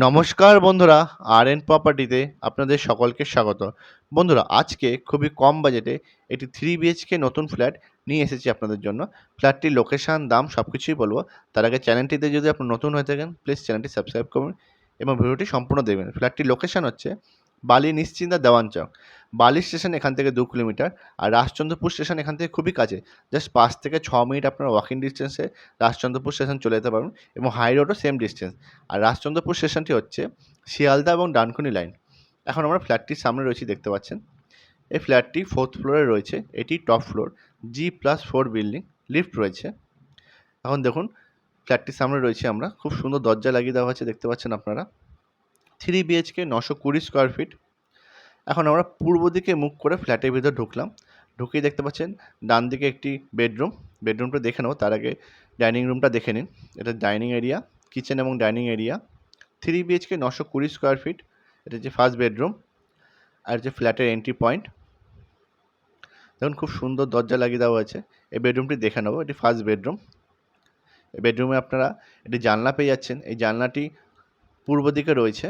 নমস্কার বন্ধুরা, আর.এন প্রপার্টিতে আপনাদের সকলকে স্বাগত। বন্ধুরা, আজকে খুবই কম বাজেটে একটি 3 বিএইচকে নতুন ফ্ল্যাট নিয়ে এসেছি আপনাদের জন্য। ফ্ল্যাটটির লোকেশন, দাম সবকিছুই বলবো। তার আগে চ্যানেলটিতে যদি আপনি নতুন হয়ে থাকেন, প্লিজ চ্যানেলটি সাবস্ক্রাইব করুন এবং ভিডিওটি সম্পূর্ণ দেখবেন। ফ্ল্যাটটির লোকেশন হচ্ছে বালি নিশ্চিন্দা দেওয়ান চক। বালি স্টেশন এখান থেকে 2 কিলোমিটার, আর রাজচন্দ্রপুর স্টেশন এখান থেকে খুবই কাছে। জাস্ট 5 থেকে 6 মিনিট আপনার ওয়াকিং ডিসটেন্সে রাজচন্দ্রপুর স্টেশন চলে যেতে পারবেন, এবং হাই রোডও সেম ডিসটেন্স। আর রাজচন্দ্রপুর স্টেশনটি হচ্ছে শিয়ালদা এবং ডানকুনি লাইন। এখন আমরা ফ্ল্যাটটির সামনে রয়েছি, দেখতে পাচ্ছেন। এই ফ্ল্যাটটি 4th ফ্লোরে রয়েছে। এটি top floor, G+4 building, lift রয়েছে। এখন দেখুন, ফ্ল্যাটটির সামনে রয়েছি আমরা। খুব সুন্দর দরজা লাগিয়ে দেওয়া হয়েছে, দেখতে পাচ্ছেন আপনারা। 3 বিএইচকে 920 স্কোয়ার ফিট। এখন আমরা পূর্ব দিকে মুখ করে ফ্ল্যাটের ভিতর ঢুকলাম। ঢুকেই দেখতে পাচ্ছেন ডান দিকে একটি বেডরুম। বেডরুমটা দেখে নেব, তার আগে ডাইনিং রুমটা দেখে নিন। এটা ডাইনিং এরিয়া, কিচেন এবং dining area. 3 BHK 920 square fit. এটা হচ্ছে ফার্স্ট বেডরুম, আর হচ্ছে ফ্ল্যাটের এন্ট্রি পয়েন্ট। দেখুন, খুব সুন্দর দরজা লাগিয়ে দেওয়া হয়েছে। এই বেডরুমটি দেখে নেব। এটি ফার্স্ট বেডরুম। এই বেডরুমে আপনারা একটি জানলা পেয়ে যাচ্ছেন। এই জানলাটি পূর্ব দিকে রয়েছে।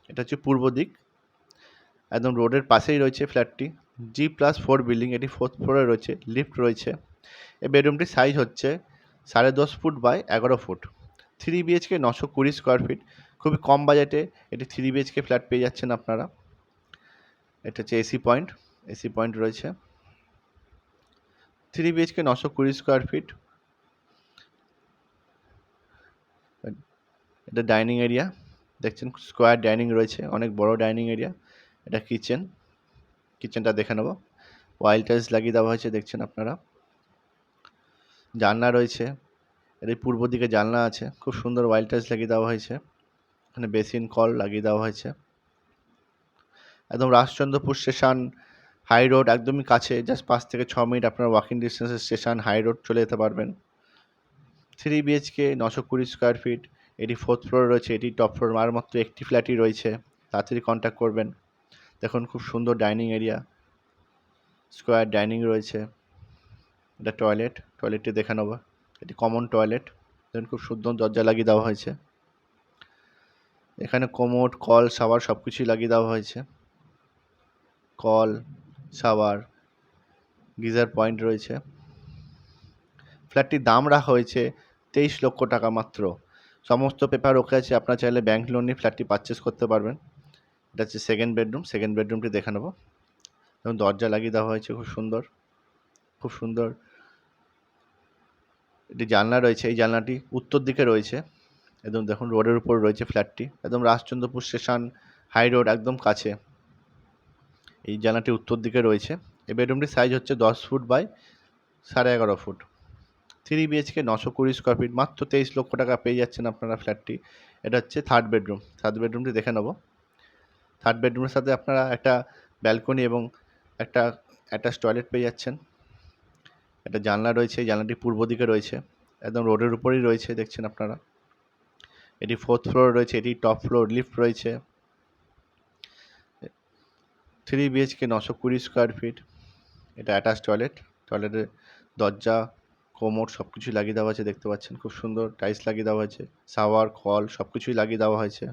এটা হচ্ছে পূর্ব দিক, একদম রোডের পাশেই রয়েছে ফ্ল্যাটটি। G+4 বিল্ডিং, এটি 4th ফ্লোরে রয়েছে, লিফট রয়েছে। এই বেডরুমটির সাইজ হচ্ছে 10.5 foot by 11 foot. 3 BHK 920 square feet. খুবই কম বাজেটে এটি 3 বিএইচকে ফ্ল্যাট পেয়ে যাচ্ছেন আপনারা। এটা হচ্ছে এসি পয়েন্ট, এসি পয়েন্ট রয়েছে। 3 বিএইচকে 920 স্কোয়ার ফিট। এটা ডাইনিং এরিয়া, দেখছেন স্কোয়ার ডাইনিং রয়েছে, অনেক বড় ডাইনিং এরিয়া। এটা কিচেন, কিচেনটা দেখে নেব। ওয়াইল টাইলস লাগিয়ে দেওয়া হয়েছে, দেখছেন আপনারা। জানলা রয়েছে, এর পূর্ব দিকে জানলা আছে, খুব সুন্দর ওয়াইল টাইলস লাগিয়ে দেওয়া হয়েছে। এখানে বেসিন কল লাগিয়ে দেওয়া হয়েছে। একদম রাজচন্দ্রপুর স্টেশন, হাই রোড একদমই কাছে, জাস্ট 5 থেকে 6 মিনিট আপনার ওয়াকিং ডিস্টেন্সে স্টেশন, হাই রোড চলে যেতে পারবেন। 3 বিএইচকে 920 স্কোয়ার ফিট। এটি 4th ফ্লোরে রয়েছে, এটি টপ ফ্লোর। আর মাত্র একটি ফ্ল্যাটই রয়েছে, তাড়াতাড়ি কন্ট্যাক্ট করবেন। দেখুন, খুব সুন্দর ডাইনিং এরিয়া, স্কোয়ার ডাইনিং রয়েছে। এটা টয়লেট, টয়লেটটি দেখে নেবো। এটি কমন টয়লেট। দেখুন, খুব সুন্দর দরজা লাগিয়ে দেওয়া হয়েছে। এখানে কোমোড, কল, শাওয়ার সব কিছুই লাগিয়ে দেওয়া হয়েছে। কল, শাওয়ার, গিজার পয়েন্ট রয়েছে। ফ্ল্যাটটির দাম রাখা হয়েছে 23 লক্ষ টাকা মাত্র। সমস্ত পেপার ওকে আছে, আপনার চাইলে ব্যাংক লোন নিয়ে ফ্ল্যাটটি পারচেস করতে পারবেন। এটা হচ্ছে সেকেন্ড বেডরুম। সেকেন্ড বেডরুমটি দেখে নেবো। এবং দরজা লাগিয়ে দেওয়া হয়েছে, খুব সুন্দর, খুব সুন্দর। এটি জানলা রয়েছে, এই জানলাটি উত্তর দিকে রয়েছে। একদম দেখুন, রোডের উপর রয়েছে ফ্ল্যাটটি, একদম রাজচন্দ্রপুর স্টেশন, হাই রোড একদম কাছে। এই জানলাটি উত্তর দিকে রয়েছে। এই বেডরুমটির সাইজ হচ্ছে 10 foot by 11.5 foot. 3 BHK 920 square feet, মাত্র 23 লক্ষ টাকা পেয়ে যাচ্ছেন আপনারা ফ্ল্যাটটি। এটা হচ্ছে থার্ড বেডরুম। থার্ড বেডরুমটি দেখে নেব। থার্ড বেডরুমের সাথে আপনারা একটা ব্যালকনি এবং একটা অ্যাটাচ টয়লেট পেয়ে যাচ্ছেন। একটা জানলা রয়েছে, এই জানলাটি পূর্ব দিকে রয়েছে, একদম রোডের উপরেই রয়েছে, দেখছেন আপনারা। এটি 4th ফ্লোর রয়েছে, এটি টপ ফ্লোর, লিফট রয়েছে। 3 বিএইচকে 920 স্কোয়ার ফিট। এটা অ্যাটাচ টয়লেট, টয়লেটের দরজা, কোমোড সব কিছুই লাগিয়ে দেওয়া হয়েছে, দেখতে পাচ্ছেন। খুব সুন্দর টাইলস লাগিয়ে দেওয়া হয়েছে, শাওয়ার, কল সব কিছুই লাগিয়ে দেওয়া হয়েছে।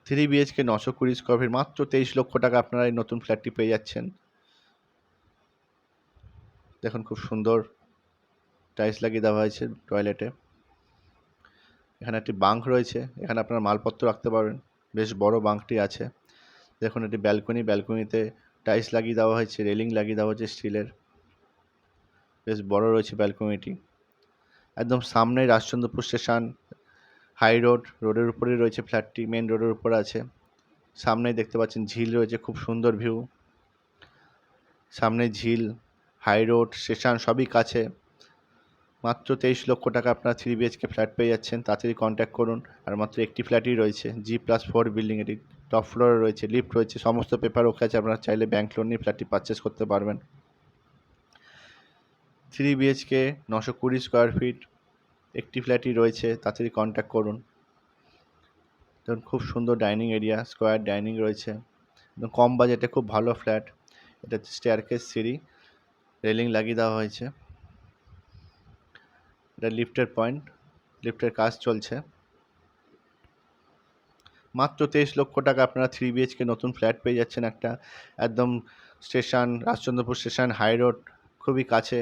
3 বিএইচকে 920 স্কোয়ার ফিট, মাত্র 23 লক্ষ টাকা আপনারা এই নতুন ফ্ল্যাটটি পেয়ে যাচ্ছেন। দেখুন, খুব সুন্দর টাইলস লাগিয়ে দেওয়া হয়েছে টয়লেটে। এখানে একটি বাঙ্ক রয়েছে, এখানে আপনারা মালপত্র রাখতে পারবেন। বেশ বড় বাঙ্কটি আছে। দেখুন, এটি ব্যালকনি, ব্যালকনিতে টাইলস লাগিয়ে দেওয়া হয়েছে, রেলিং লাগিয়ে দেওয়া হয়েছে স্টিলের। বেশ বড় রয়েছে ব্যালকনিটি। একদম সামনেই রাজচন্দ্রপুর স্টেশন, হাই রোড, রোডের উপরেই রয়েছে ফ্ল্যাটটি, মেন রোডের উপরে আছে। সামনেই দেখতে পাচ্ছেন ঝিল রয়েছে, খুব সুন্দর ভিউ। সামনে ঝিল, হাই রোড, স্টেশন সবই কাছে। মাত্র 23 লক্ষ টাকা আপনারা 3 বিএইচকে ফ্ল্যাট পেয়ে যাচ্ছেন। তাড়াতাড়ি কন্ট্যাক্ট করুন। আর মাত্র একটি ফ্ল্যাটই রয়েছে, G+4 বিল্ডিং, এটি টপ ফ্লোরে রয়েছে, লিফট রয়েছে, সমস্ত পেপার ওকে আছে। আপনারা চাইলে ব্যাংক লোন নিয়ে ফ্ল্যাটটি পারচেস করতে পারবেন। 3 বিএইচকে 920 স্কোয়ার ফিট, একটি ফ্ল্যাটই রয়েছে, তাড়াতাড়ি কন্ট্যাক্ট করুন। দেখুন, খুব সুন্দর ডাইনিং এরিয়া, স্কোয়ার ডাইনিং রয়েছে, একদম কম বাজেটে খুব ভালো ফ্ল্যাট। এটা হচ্ছে স্টেয়ারকেস, সিঁড়ি, রেলিং লাগিয়ে দেওয়া হয়েছে। এটা লিফটের পয়েন্ট, লিফটের কাজ চলছে। মাত্র 23 লক্ষ টাকা আপনারা 3 বিএইচকে নতুন ফ্ল্যাট পেয়ে যাচ্ছেন একটা, একদম station, Rajchandrapur station, high road, খুবই কাছে,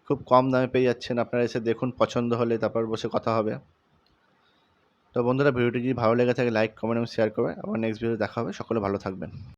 খুব কম দামে পেয়ে যাচ্ছেন। আপনারা এসে দেখুন, পছন্দ হলে তারপর বসে কথা হবে। তো বন্ধুরা, ভিডিওটি যদি ভালো লেগে থাকে লাইক, কমেন্ট এবং শেয়ার করবেন। আবার নেক্সট ভিডিও দেখা হবে। সকলে ভালো থাকবেন।